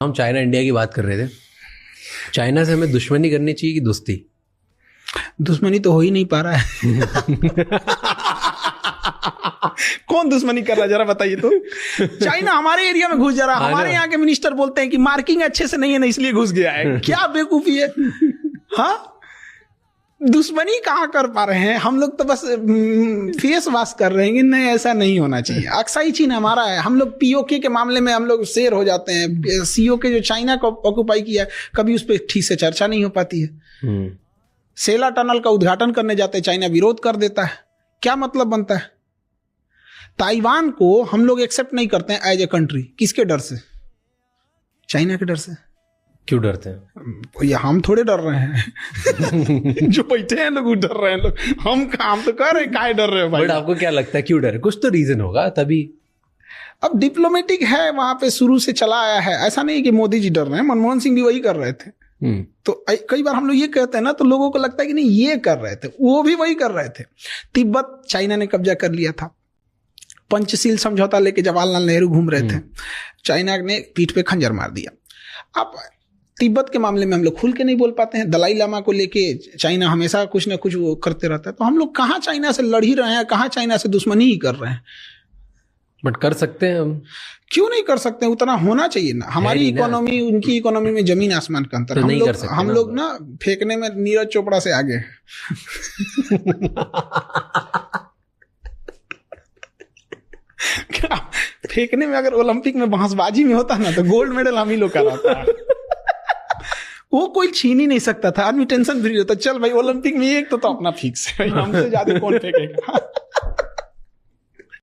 हम China India की बात कर रहे थे। चाइना से हमें दुश्मनी करनी चाहिए कि दोस्ती? दुश्मनी तो हो ही नहीं पा रहा है। कौन दुश्मनी कर रहा है जरा बताइए तो। चाइना हमारे एरिया में घुस जा रहा है। हमारे यहाँ के मिनिस्टर बोलते हैं कि मार्किंग अच्छे से नहीं है ना इसलिए घुस गया है। क्या बेवकूफी है। हाँ, दुश्मनी कहाँ कर पा रहे हैं हम लोग, तो बस फेस वॉश कर रहे हैं कि नहीं ऐसा नहीं होना चाहिए। अक्साई चीन हमारा है। हम लोग पीओके के मामले में हम लोग शेर हो जाते हैं। सीओके जो चाइना को ऑक्युपाई किया कभी उस पर ठीक से चर्चा नहीं हो पाती है। सेला टनल का उद्घाटन करने जाते हैं, चाइना विरोध कर देता है। क्या मतलब बनता है? ताइवान को हम लोग एक्सेप्ट नहीं करते हैं एज ए कंट्री। किसके डर से? चाइना के डर से। क्यों डरते हैं? ये हम थोड़े डर रहे हैं। जो बैठे हैं लोग डर रहे हैं। लोग हम तो कह रहे हैं काहे डर रहे हो भाई। बट आपको क्या लगता है क्यों डर है? कुछ तो रीजन होगा तभी। अब डिप्लोमेटिक है, वहां पे शुरू से चला आया है। ऐसा नहीं कि मोदी जी डर रहे हैं, मनमोहन सिंह भी वही कर रहे थे। तो कई बार हम लोग ये कहते हैं ना, तो लोगों को लगता है कि नहीं ये कर रहे थे, वो भी वही कर रहे थे। तिब्बत चाइना ने कब्जा कर लिया था। पंचशील समझौता लेके जवाहरलाल नेहरू घूम रहे थे, चाइना ने पीठ पे खंजर मार दिया। अब तिब्बत के मामले में हम लोग खुल के नहीं बोल पाते हैं। दलाई लामा को लेके चाइना हमेशा कुछ ना कुछ वो करते रहता है। तो हम लोग कहाँ चाइना से लड़ ही रहे हैं, कहाँ चाइना से दुश्मनी ही कर रहे हैं। बट कर सकते हैं हम। क्यों नहीं कर सकते? उतना होना चाहिए ना। हमारी इकोनॉमी उनकी इकोनॉमी में जमीन आसमान का अंतर। तो हम लोग ना फेंकने में नीरज चोपड़ा से आगे। फेंकने में अगर ओलंपिक में बांसबाजी में होता ना तो गोल्ड मेडल हम ही लोग का रहता है। वो कोई छीन ही नहीं सकता था। आदमी टेंशन फ्री रहता। चल भाई ओलंपिक में एक तो अपना फिक्स है, हमसे ज्यादा कौन फेंकेगा।